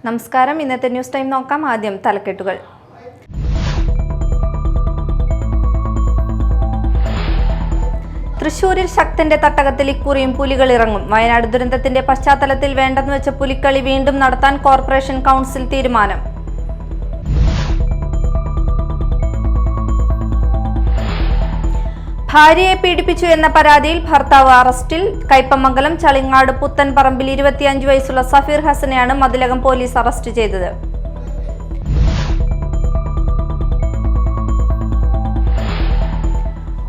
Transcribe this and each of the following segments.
നമസ്കാരം. ഇന്നത്തെ news time നോക്കാം. ആദ്യം തലക്കെട്ടുകൾ. തൃശൂരിൽ ശക്തന്റെ തട്ടകത്തിൽ ഇക്കുറിയും പുലികൾ ഇറങ്ങും. വയനാട് ദുരന്തത്തിന്റെ പശ്ചാത്തലത്തിൽ വേണ്ടെന്ന് വെച്ച പുലിക്കളി വീണ്ടും നടത്താൻ കോർപ്പറേഷൻ കൗൺസിൽ തീരുമാനം. ഭാര്യയെ പീഡിപ്പിച്ചു എന്ന പരാതിയിൽ ഭർത്താവ് അറസ്റ്റിൽ. കയ്പമംഗലം ചളിങ്ങാട് പുത്തൻപറമ്പിൽ 25 വയസ്സുള്ള സഫീർ ഹസനെയാണ് മതിലകം പോലീസ് അറസ്റ്റ് ചെയ്തത്.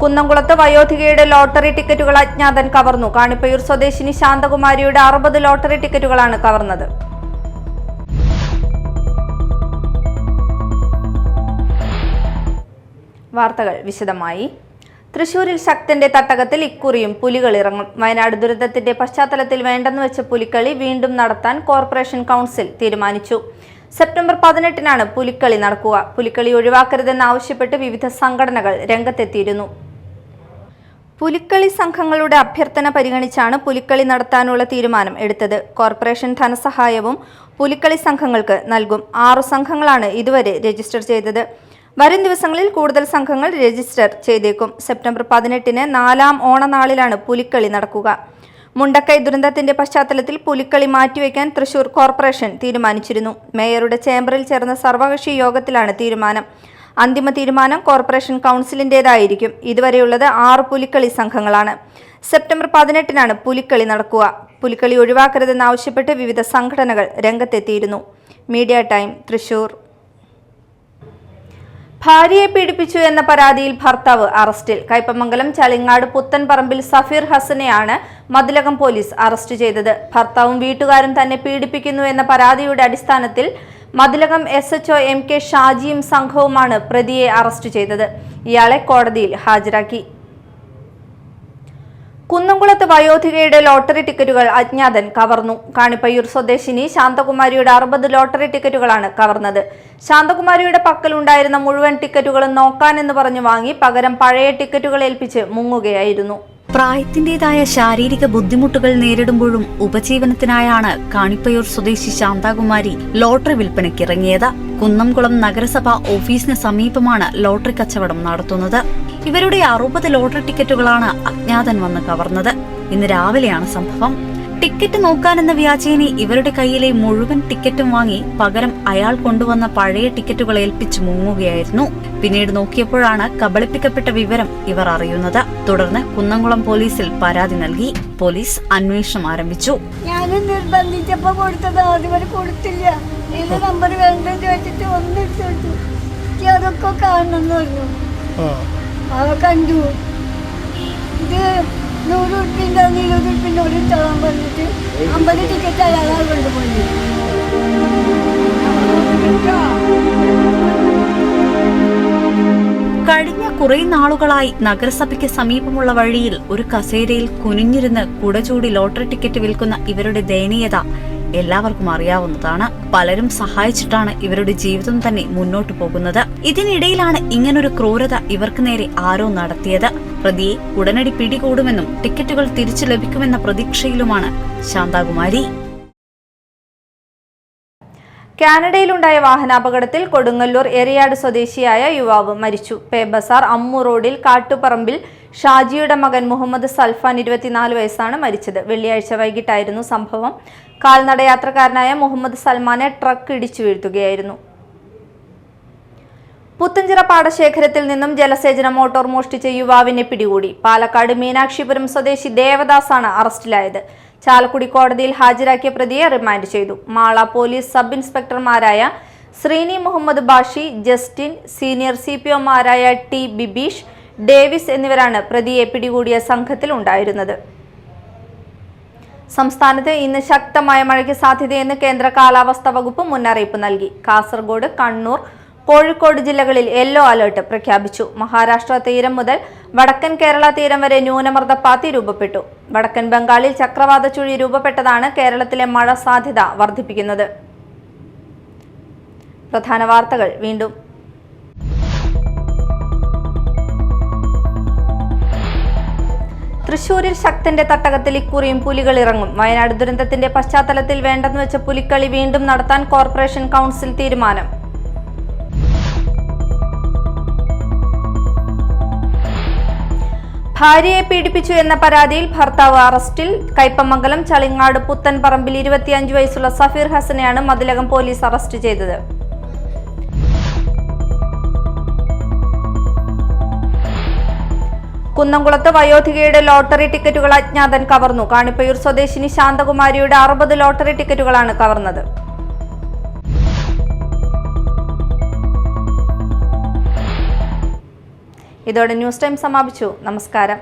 കുന്നംകുളത്ത് വയോധികയുടെ ലോട്ടറി ടിക്കറ്റുകൾ അജ്ഞാതൻ കവർന്നു. കാണിപ്പയൂർ സ്വദേശിനി ശാന്തകുമാരിയുടെ 60 ലോട്ടറി ടിക്കറ്റുകളാണ് കവർന്നത്. വാർത്തകൾ വിശദമായി. തൃശൂരിൽ ശക്തന്റെ തട്ടകത്തിൽ ഇക്കുറിയും പുലികൾ ഇറങ്ങും. വയനാട് ദുരന്തത്തിന്റെ പശ്ചാത്തലത്തിൽ വേണ്ടെന്ന് വെച്ച പുലിക്കളി വീണ്ടും നടത്താൻ കോർപ്പറേഷൻ കൗൺസിൽ തീരുമാനിച്ചു. സെപ്റ്റംബർ 18-നാണ് പുലിക്കളി നടക്കുക. പുലിക്കളി ഒഴിവാക്കരുതെന്നാവശ്യപ്പെട്ട് വിവിധ സംഘടനകൾ രംഗത്തെത്തിയിരുന്നു. പുലിക്കളി സംഘങ്ങളുടെ അഭ്യർത്ഥന പരിഗണിച്ചാണ് പുലിക്കളി നടത്താനുള്ള തീരുമാനം എടുത്തത്. കോർപ്പറേഷൻ ധനസഹായവും പുലിക്കളി സംഘങ്ങൾക്ക് നൽകും. 6 സംഘങ്ങളാണ് ഇതുവരെ രജിസ്റ്റർ ചെയ്തത്. വരും ദിവസങ്ങളിൽ കൂടുതൽ സംഘങ്ങൾ രജിസ്റ്റർ ചെയ്തേക്കും. സെപ്റ്റംബർ 18-ന് 4ാം ഓണനാളിലാണ് പുലിക്കളി നടക്കുക. മുണ്ടക്കൈ ദുരന്തത്തിന്റെ പശ്ചാത്തലത്തിൽ പുലിക്കളി മാറ്റിവെക്കാൻ തൃശൂർ കോർപ്പറേഷൻ തീരുമാനിച്ചിരുന്നു. മേയറുടെ ചേംബറിൽ ചേർന്ന സർവകക്ഷി യോഗത്തിലാണ് തീരുമാനം. അന്തിമ തീരുമാനം കോർപ്പറേഷൻ കൗൺസിലിന്റേതായിരിക്കും. ഇതുവരെയുള്ളത് 6 പുലിക്കളി സംഘങ്ങളാണ്. സെപ്റ്റംബർ 18-നാണ് പുലിക്കളി നടക്കുക. പുലിക്കളി ഒഴിവാക്കരുതെന്നാവശ്യപ്പെട്ട് വിവിധ സംഘടനകൾ രംഗത്തെത്തിയിരുന്നു. Media time, Thrissur. ഭാര്യയെ പീഡിപ്പിച്ചു എന്ന പരാതിയിൽ ഭർത്താവ് അറസ്റ്റിൽ. കയ്പമംഗലം ചളിങ്ങാട് പുത്തൻപറമ്പിൽ സഫീർ ഹസനെയാണ് മതിലകം പോലീസ് അറസ്റ്റ് ചെയ്തത്. ഭർത്താവും വീട്ടുകാരും തന്നെ പീഡിപ്പിക്കുന്നു എന്ന പരാതിയുടെ അടിസ്ഥാനത്തിൽ മതിലകം SHO MK ഷാജിയും സംഘവുമാണ് പ്രതിയെ അറസ്റ്റ് ചെയ്തത്. ഇയാളെ കോടതിയിൽ ഹാജരാക്കി. കുന്നംകുളത്ത് വയോധികയുടെ ലോട്ടറി ടിക്കറ്റുകൾ അജ്ഞാതൻ കവർന്നു. കാണിപ്പയൂർ സ്വദേശിനി ശാന്തകുമാരിയുടെ 60 ലോട്ടറി ടിക്കറ്റുകളാണ് കവർന്നത്. ശാന്തകുമാരിയുടെ പക്കലുണ്ടായിരുന്ന മുഴുവൻ ടിക്കറ്റുകളും നോക്കാനെന്ന് പറഞ്ഞു വാങ്ങി പകരം പഴയ ടിക്കറ്റുകൾ ഏൽപ്പിച്ച് മുങ്ങുകയായിരുന്നു. പ്രായത്തിന്റേതായ ശാരീരിക ബുദ്ധിമുട്ടുകൾ നേരിടുമ്പോഴും ഉപജീവനത്തിനായാണ് കാണിപ്പയൂർ സ്വദേശി ശാന്തകുമാരി ലോട്ടറി വിൽപ്പനയ്ക്കിറങ്ങിയത്. കുന്നംകുളം നഗരസഭ ഓഫീസിന് സമീപമാണ് ലോട്ടറി കച്ചവടം നടത്തുന്നത്. ഇവരുടെ 60 ലോട്ടറി ടിക്കറ്റുകളാണ് അജ്ഞാതൻ വന്ന് കവർന്നത്. ഇന്ന് രാവിലെയാണ് സംഭവം. ടിക്കറ്റ് നോക്കാനെന്ന വ്യാജേന ഇവരുടെ കയ്യിലെ മുഴുവൻ ടിക്കറ്റും വാങ്ങി പകരം അയാൾ കൊണ്ടുവന്ന പഴയ ടിക്കറ്റുകൾ ഏൽപ്പിച്ച് മുങ്ങുകയായിരുന്നു. പിന്നീട് നോക്കിയപ്പോഴാണ് കബളിപ്പിക്കപ്പെട്ട വിവരം ഇവർ അറിയുന്നത്. തുടർന്ന് കുന്നംകുളം പോലീസിൽ പരാതി നൽകി. പോലീസ് അന്വേഷണം ആരംഭിച്ചു. ഞാൻ നിർബന്ധിച്ചപ്പോ കൊടുത്തത് അതുവരെ കൊടുത്തില്ല. എന്റെ നമ്പർ വേണ്ടെന്ന് ചോദിച്ചിട്ട് ഒന്നെടുത്തു. അതൊക്കെ കാണണമെന്ന് പറഞ്ഞു. കണ്ടു. ഇത് 100 ഉറുപ്പിന്റെ 20 ഉറുപ്പിന്റെ ഒരു തളാൻ പറഞ്ഞിട്ട് 50 ടിക്കറ്റ് അയാളാ കൊണ്ടുപോയി. കഴിഞ്ഞ കുറെ നാളുകളായി നഗരസഭയ്ക്ക് സമീപമുള്ള വഴിയിൽ ഒരു കസേരയിൽ കുനിഞ്ഞിരുന്ന് കുടചൂടി ലോട്ടറി ടിക്കറ്റ് വിൽക്കുന്ന ഇവരുടെ ദയനീയത എല്ലാവർക്കും അറിയാവുന്നതാണ്. പലരും സഹായിച്ചിട്ടാണ് ഇവരുടെ ജീവിതം തന്നെ മുന്നോട്ടു പോകുന്നത്. ഇതിനിടയിലാണ് ഇങ്ങനൊരു ക്രൂരത ഇവർക്ക് നേരെ ആരോ നടത്തിയത്. പ്രതിയെ ഉടനടി പിടികൂടുമെന്നും ടിക്കറ്റുകൾ തിരിച്ചു ലഭിക്കുമെന്ന പ്രതീക്ഷയിലുമാണ് ശാന്തകുമാരി. കാനഡയിലുണ്ടായ വാഹനാപകടത്തിൽ കൊടുങ്ങല്ലൂർ എറിയാട് സ്വദേശിയായ യുവാവ് മരിച്ചു. പേബസാർ അമ്മു റോഡിൽ കാട്ടുപറമ്പിൽ ഷാജിയുടെ മകൻ മുഹമ്മദ് സൽഫാൻ 24 വയസ്സാണ് മരിച്ചത്. വെള്ളിയാഴ്ച വൈകിട്ടായിരുന്നു സംഭവം. കാൽനടയാത്രക്കാരനായ മുഹമ്മദ് സൽമാനെ ട്രക്ക് ഇടിച്ചു വീഴ്ത്തുകയായിരുന്നു. പുത്തഞ്ചിറ പാടശേഖരത്തിൽ നിന്നും ജലസേചന മോട്ടോർ മോഷ്ടിച്ച യുവാവിനെ പിടികൂടി. പാലക്കാട് മീനാക്ഷിപുരം സ്വദേശി ദേവദാസാണ് അറസ്റ്റിലായത്. ചാലക്കുടി കോടതിയിൽ ഹാജരാക്കിയ പ്രതിയെ റിമാൻഡ് ചെയ്തു. മാള പോലീസ് സബ് ഇൻസ്പെക്ടർമാരായ ശ്രീനി മുഹമ്മദ് ബാഷി, ജസ്റ്റിൻ, സീനിയർ CPOമാരായ T ബിബീഷ്, ഡേവിസ് എന്നിവരാണ് പ്രതിയെ പിടികൂടിയ സംഘത്തിൽ ഉണ്ടായിരുന്നത്. സംസ്ഥാനത്ത് ഇന്ന് ശക്തമായ മഴയ്ക്ക് സാധ്യതയെന്ന് കേന്ദ്ര കാലാവസ്ഥാ വകുപ്പ് മുന്നറിയിപ്പ് നൽകി. കാസർഗോഡ്, കണ്ണൂർ, കോഴിക്കോട് ജില്ലകളിൽ യെല്ലോ അലർട്ട് പ്രഖ്യാപിച്ചു. മഹാരാഷ്ട്ര തീരം മുതൽ വടക്കൻ കേരള തീരം വരെ ന്യൂനമർദ്ദപ്പാത്തി രൂപപ്പെട്ടു. വടക്കൻ ബംഗാളിൽ ചക്രവാത ചുഴി രൂപപ്പെട്ടതാണ് കേരളത്തിലെ മഴ സാധ്യത വർദ്ധിപ്പിക്കുന്നത്. പ്രധാന വാർത്തകൾ വീണ്ടും. തൃശൂരിൽ ശക്തന്റെ തട്ടകത്തിൽ ഇക്കുറിയും പുലികൾ ഇറങ്ങും. വയനാട് ദുരന്തത്തിന്റെ പശ്ചാത്തലത്തിൽ വേണ്ടെന്ന് വെച്ച പുലിക്കളി വീണ്ടും നടത്താൻ കോർപ്പറേഷൻ കൗൺസിൽ തീരുമാനം. ഭാര്യയെ പീഡിപ്പിച്ചു എന്ന പരാതിയിൽ ഭർത്താവ് അറസ്റ്റിൽ. കയ്പമംഗലം ചളിങ്ങാട് പുത്തൻപറമ്പിൽ 25 വയസ്സുള്ള സഫീർ ഹസനെയാണ് മതിലകം പോലീസ് അറസ്റ്റ് ചെയ്തത്. കുന്നംകുളത്ത് വയോധികയുടെ ലോട്ടറി ടിക്കറ്റുകൾ അജ്ഞാതൻ കവർന്നു. കാണിപ്പയൂർ സ്വദേശിനി ശാന്തകുമാരിയുടെ 60 ലോട്ടറി ടിക്കറ്റുകളാണ് കവർന്നത്. ഇതോടെ ന്യൂസ് ടൈം സമാപിച്ചു. നമസ്കാരം.